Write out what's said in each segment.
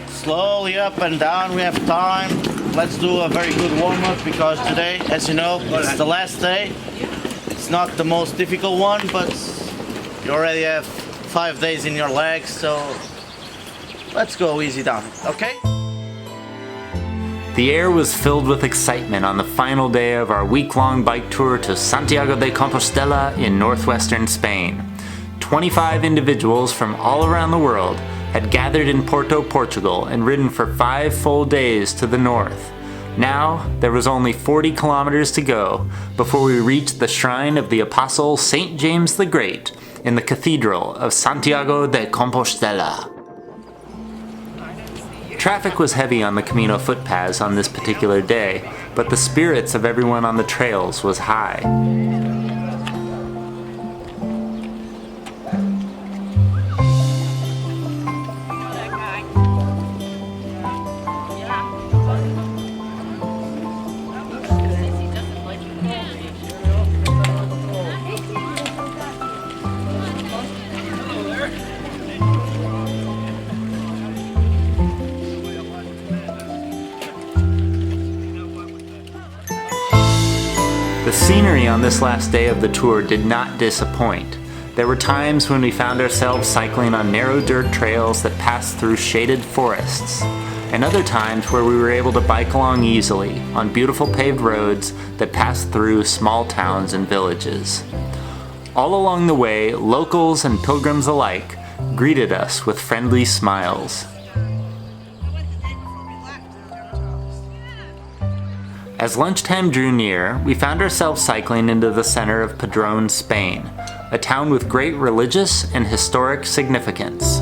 Slowly up and down, we have time. Let's do a very good warm-up because today, as you know, it's the last day. It's not the most difficult one, but you already have 5 days in your legs, so let's go easy down, okay? The air was filled with excitement on the final day of our week-long bike tour to Santiago de Compostela in northwestern Spain. 25 individuals from all around the world had gathered in Porto, Portugal and ridden for 5 full days to the north. Now, there was only 40 kilometers to go before we reached the shrine of the Apostle St. James the Great in the Cathedral of Santiago de Compostela. Traffic was heavy on the Camino footpaths on this particular day, but the spirits of everyone on the trails was high. The scenery on this last day of the tour did not disappoint. There were times when we found ourselves cycling on narrow dirt trails that passed through shaded forests, and other times where we were able to bike along easily on beautiful paved roads that passed through small towns and villages. All along the way, locals and pilgrims alike greeted us with friendly smiles. As lunchtime drew near, we found ourselves cycling into the center of Padrón, Spain, a town with great religious and historic significance.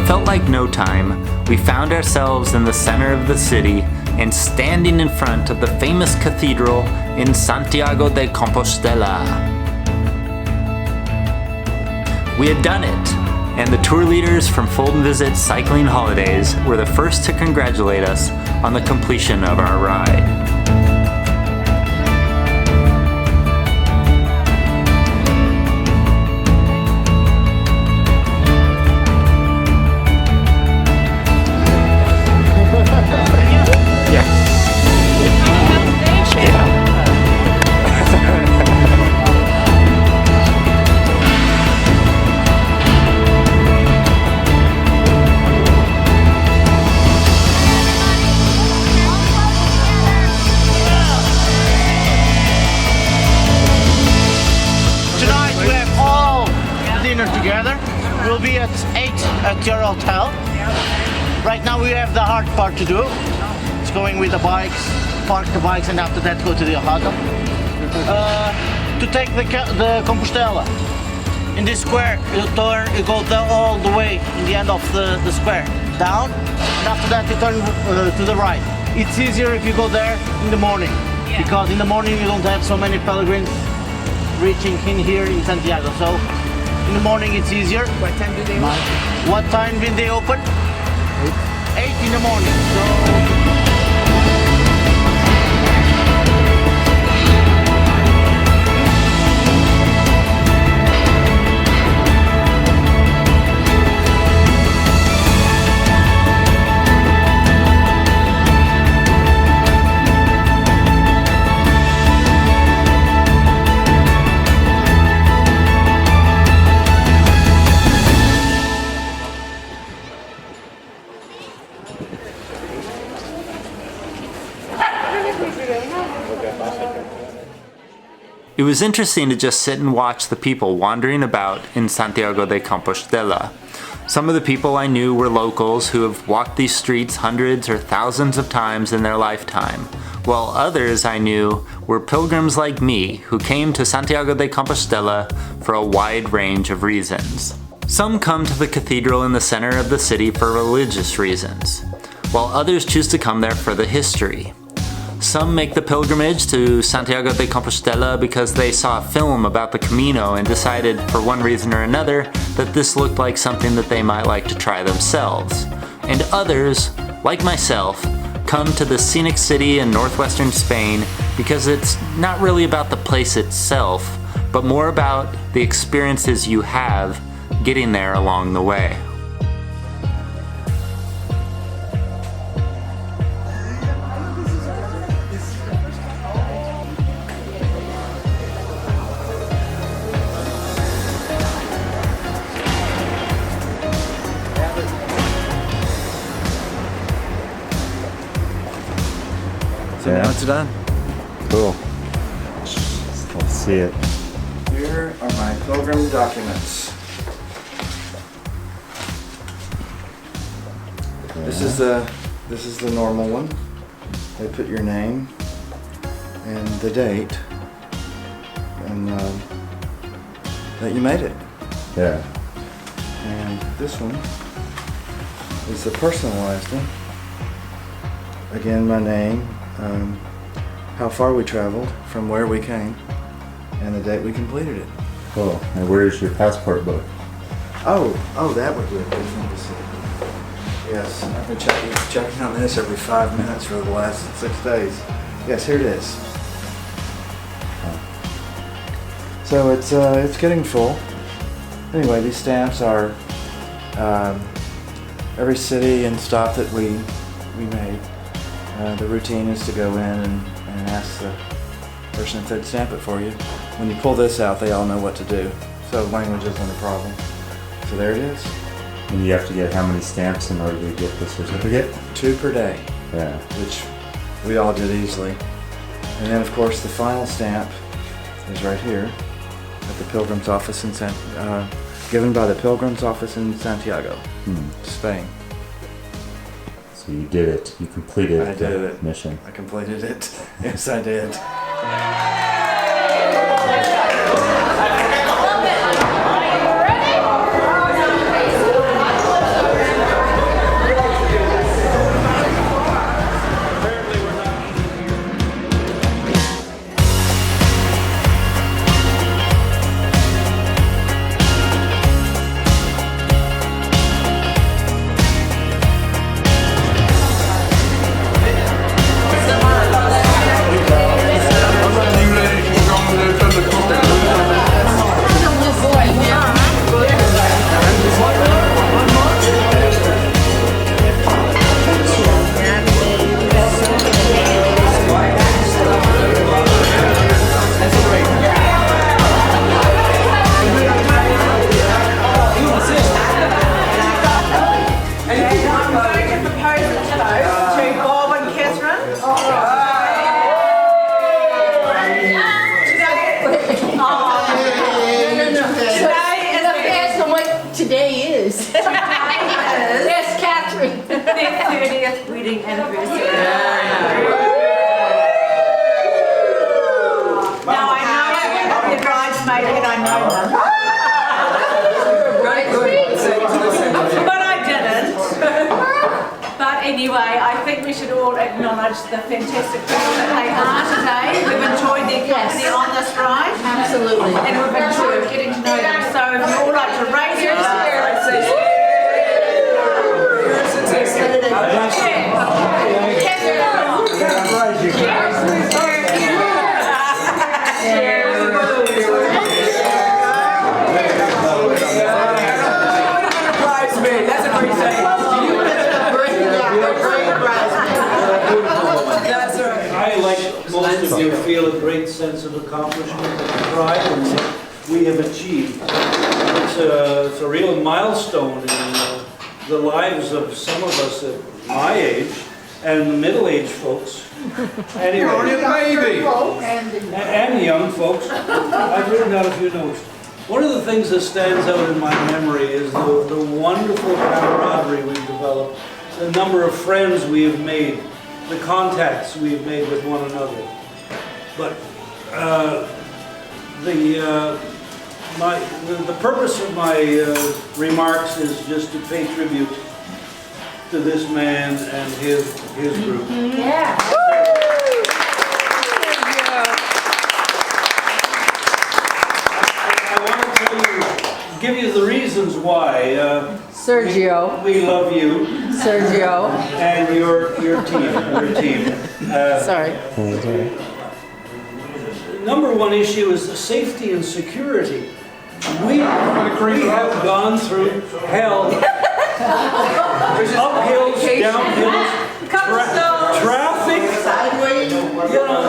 Felt like no time, we found ourselves in the center of the city and standing in front of the famous cathedral in Santiago de Compostela. We had done it, and the tour leaders from Fulton Visit Cycling Holidays were the first to congratulate us on the completion of our ride. Together. We'll be at 8 at your hotel. Right now we have the hard part to do. It's going with the bikes, park the bikes, and after that go to the hotel. To take the Compostela. In this square, you turn, you go down all the way in the end of the square, down, and after that you turn to the right. It's easier if you go there in the morning, because in the morning you don't have so many pilgrims reaching in here in Santiago. So in the morning it's easier. What time do they open? What time will they open? 8 in the morning. So It was interesting to just sit and watch the people wandering about in Santiago de Compostela. Some of the people I knew were locals who have walked these streets hundreds or thousands of times in their lifetime, while others I knew were pilgrims like me who came to Santiago de Compostela for a wide range of reasons. Some come to the cathedral in the center of the city for religious reasons, while others choose to come there for the history. Some make the pilgrimage to Santiago de Compostela because they saw a film about the Camino and decided, for one reason or another, that this looked like something that they might like to try themselves. And others, like myself, come to the scenic city in northwestern Spain because it's not really about the place itself, but more about the experiences you have getting there along the way. So now it's done. Cool. Let's see it. Here are my pilgrim documents. This is the normal one. They put your name and the date and that you made it. Yeah. And this one is the personalized one. Again, my name, how far we traveled from where we came, and the date we completed it. Cool. And where's your passport book? Oh, that would be a good thing to see. Yes, I've been checking on this every 5 minutes for the last 6 days. Yes, here it is. So it's getting full. Anyway, these stamps are every city and stop that we made. The routine is to go in and ask the person if they'd stamp it for you. When you pull this out, they all know what to do. So language isn't a problem. So there it is. And you have to get how many stamps in order to get the certificate? 2 per day. Yeah. Which we all did easily. And then of course the final stamp is right here at the Pilgrim's office in given by the Pilgrim's office in Santiago, Spain. So you did it. You completed the mission. I completed it. Yes, I did. Yes, Catherine. Their 30th wedding anniversary. Now I know the bridesmaid and I know them. But I didn't. But anyway, I think we should all acknowledge the fantastic people that they are today. We've enjoyed their company on this ride. Absolutely. And we've enjoyed getting to know them. So if you'd all like to raise your hands. Most of you feel a great sense of accomplishment and pride in what we have achieved. It's a real milestone in the lives of some of us at my age, and the middle-aged folks. Anyway, and young folks. I've written out a few notes. One of the things that stands out in my memory is the wonderful camaraderie we've developed, the number of friends we have made, the contacts we have made with one another. But the purpose of my remarks is just to pay tribute to this man and his group. Yeah. I want to tell you, give you the reasons why. Sergio. We love you Sergio. and your team. Sorry. Number one issue is the safety and security. We have gone through hell. There's uphills, downhills, traffic,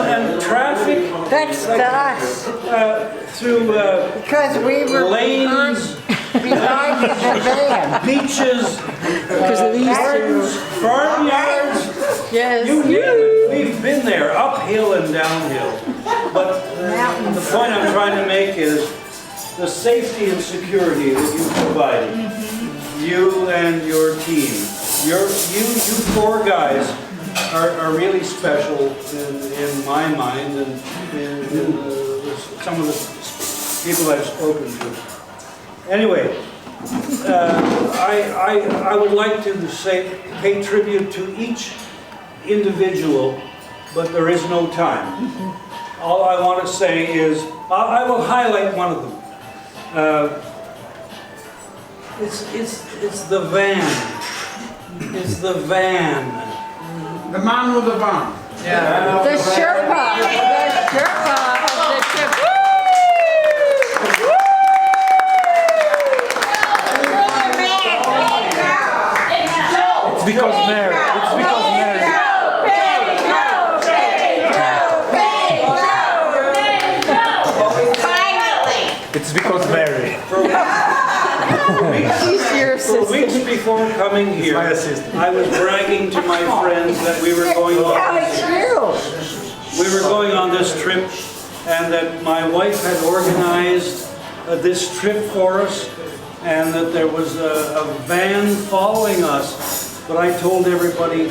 and traffic. Thanks to us, Through because we were lanes, behind the van. beaches, gardens, farmyards. Yes. You name it. We've been there, uphill and downhill. But the point I'm trying to make is the safety and security that you provided. You and your team. You four guys are really special in my mind and in some of the people I've spoken to. Anyway, I would like to pay tribute to each individual, but there is no time. All I want to say is, I will highlight one of them. It's the van. It's the van. The man with the van. Yeah. The Sherpa. The Sherpa of the trip. It's because Mary. It's because Mary. It's because Mary. She's your For sister. weeks before coming here, my assistant. I was bragging to my friends that we were going on this trip, and that my wife had organized this trip for us, and that there was a van following us. But I told everybody,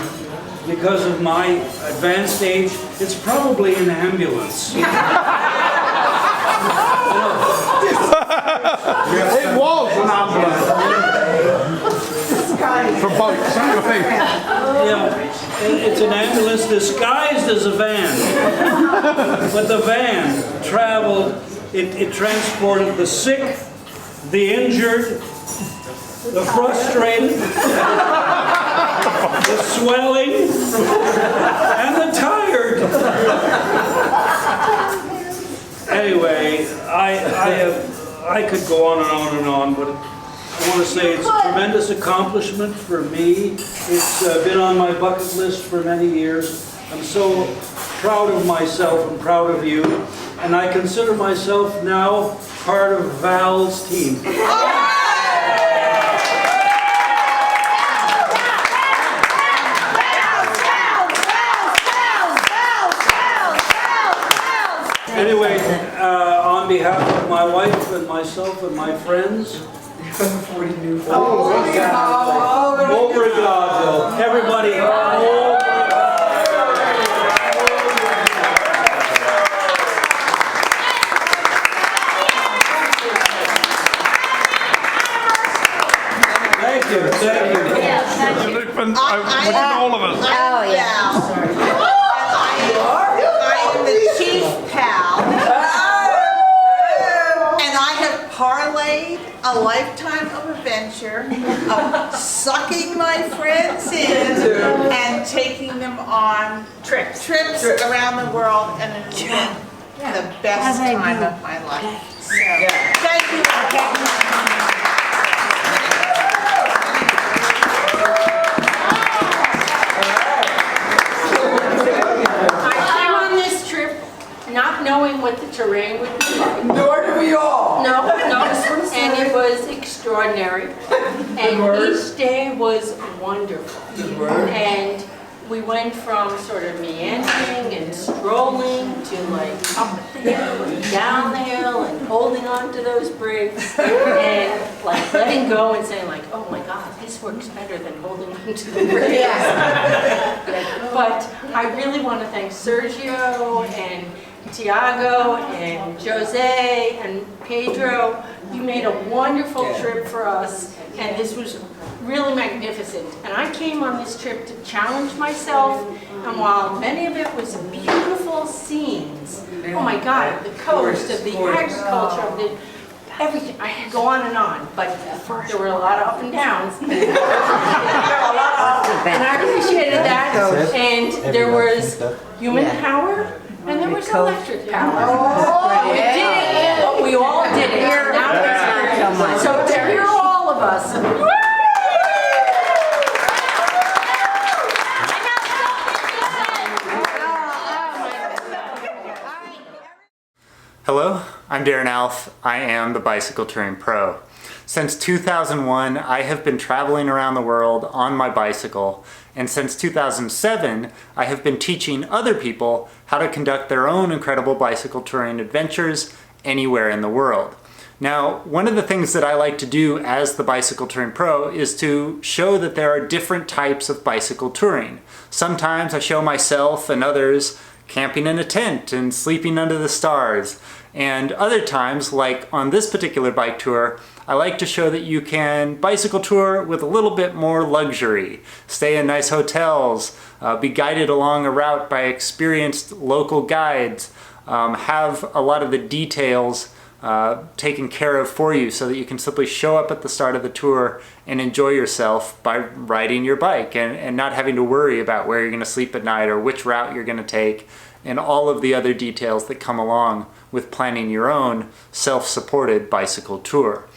because of my advanced age, it's probably an ambulance. It was an ambulance. For bikes, anyway. Yeah, it's an ambulance disguised as a van. But the van traveled, it transported the sick, the injured, the frustrated, the swelling, and the tired. Anyway, I could go on and on and on, but I want to say it's a tremendous accomplishment for me. It's been on my bucket list for many years. I'm so proud of myself and proud of you, and I consider myself now part of Val's team. Anyway, on behalf of my wife and myself and my friends, Obrigado. Everybody, Thank you, thank you. You've been with all of us. Oh, yeah. I am the chief pal, and I have parlayed a lifetime of adventure of sucking my friends in and taking them on trips around the world, and it's been the best time of my life. So, thank you. Not knowing what the terrain would be like. Nor do we all. No, and it was extraordinary. And each day was wonderful. And we went from sort of meandering and strolling to like up the hill and down the hill and holding on to those brakes and like letting go and saying like, oh my God, this works better than holding on to the brakes. But I really want to thank Sergio and Tiago and Jose and Pedro. You made a wonderful trip for us, and this was really magnificent. And I came on this trip to challenge myself, and while many of it was beautiful scenes, oh my God, the coast, of the agriculture, of the everything, I could go on, but there were a lot of up and downs. And I appreciated that, and there was human power, and there was electric power. We did it, but we all did it. And that was good. So to hear all of us. Hello, I'm Darren Alf. I am the Bicycle Touring Pro. Since 2001, I have been traveling around the world on my bicycle, and since 2007, I have been teaching other people how to conduct their own incredible bicycle touring adventures anywhere in the world. Now, one of the things that I like to do as the Bicycle Touring Pro is to show that there are different types of bicycle touring. Sometimes I show myself and others camping in a tent and sleeping under the stars. And other times, like on this particular bike tour, I like to show that you can bicycle tour with a little bit more luxury. Stay in nice hotels, be guided along a route by experienced local guides, have a lot of the details taken care of for you so that you can simply show up at the start of the tour and enjoy yourself by riding your bike and not having to worry about where you're going to sleep at night or which route you're going to take and all of the other details that come along with planning your own self-supported bicycle tour.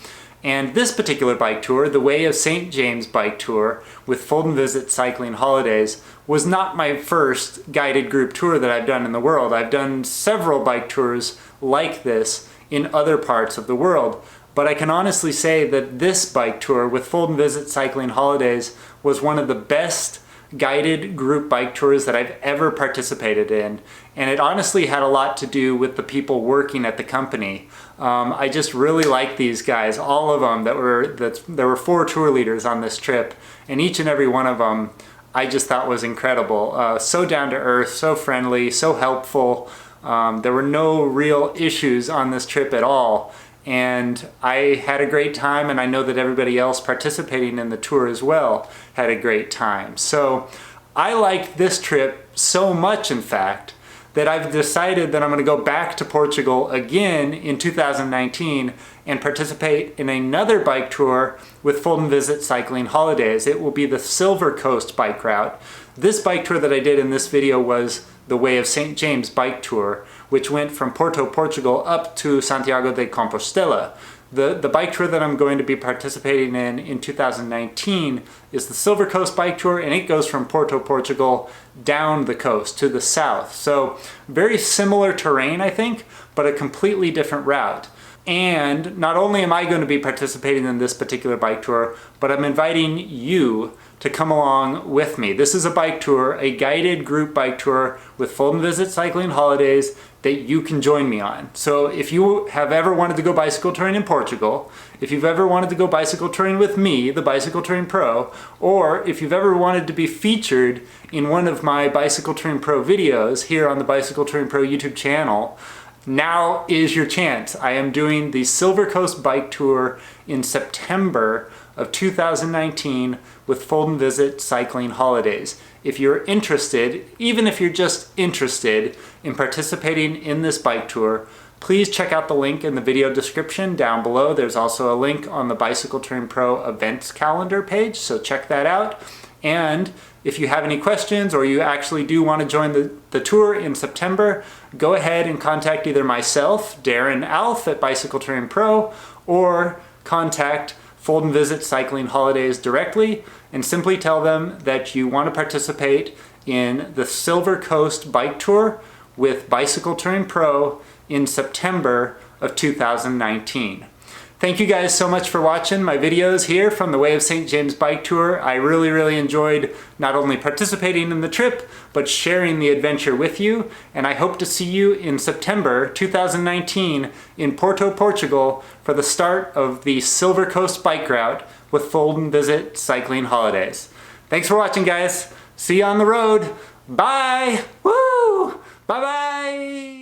And this particular bike tour, the Way of St. James bike tour with Fold and Visit Cycling Holidays, was not my first guided group tour that I've done in the world. I've done several bike tours like this in other parts of the world, but I can honestly say that this bike tour with Fold and Visit Cycling Holidays was one of the best guided group bike tours that I've ever participated in, and it honestly had a lot to do with the people working at the company. I just really like these guys, all of them. There were 4 tour leaders on this trip, and each and every one of them I just thought was incredible. So down to earth, so friendly, so helpful. There were no real issues on this trip at all, and I had a great time, and I know that everybody else participating in the tour as well had a great time. So I liked this trip so much, in fact, that I've decided that I'm going to go back to Portugal again in 2019 and participate in another bike tour with Fold and Visit Cycling Holidays. It will be the Silver Coast bike route. This bike tour that I did in this video was the Way of St. James bike tour, which went from Porto, Portugal up to Santiago de Compostela. The bike tour that I'm going to be participating in 2019 is the Silver Coast bike tour, and it goes from Porto, Portugal down the coast to the south. So very similar terrain, I think, but a completely different route. And not only am I going to be participating in this particular bike tour, but I'm inviting you to come along with me. This is a bike tour, a guided group bike tour with Fold and Visit Cycling Holidays that you can join me on. So if you have ever wanted to go bicycle touring in Portugal, if you've ever wanted to go bicycle touring with me, the Bicycle Touring Pro, or if you've ever wanted to be featured in one of my Bicycle Touring Pro videos here on the Bicycle Touring Pro YouTube channel, now is your chance. I am doing the Silver Coast bike tour in September of 2019 with Fold and Visit Cycling Holidays. If you're interested, even if you're just interested in participating in this bike tour, please check out the link in the video description down below. There's also a link on the Bicycle Touring Pro events calendar page, so check that out. And if you have any questions or you actually do want to join the tour in September, go ahead and contact either myself, Darren Alf at Bicycle Touring Pro, or contact Fold and Visit Cycling Holidays directly and simply tell them that you want to participate in the Silver Coast bike tour with Bicycle Touring Pro in September of 2019. Thank you guys so much for watching my videos here from the Way of St. James Bike Tour. I really enjoyed not only participating in the trip, but sharing the adventure with you. And I hope to see you in September 2019 in Porto, Portugal for the start of the Silver Coast Bike Route with Fold and Visit Cycling Holidays. Thanks for watching, guys. See you on the road. Bye. Woo! Bye-bye.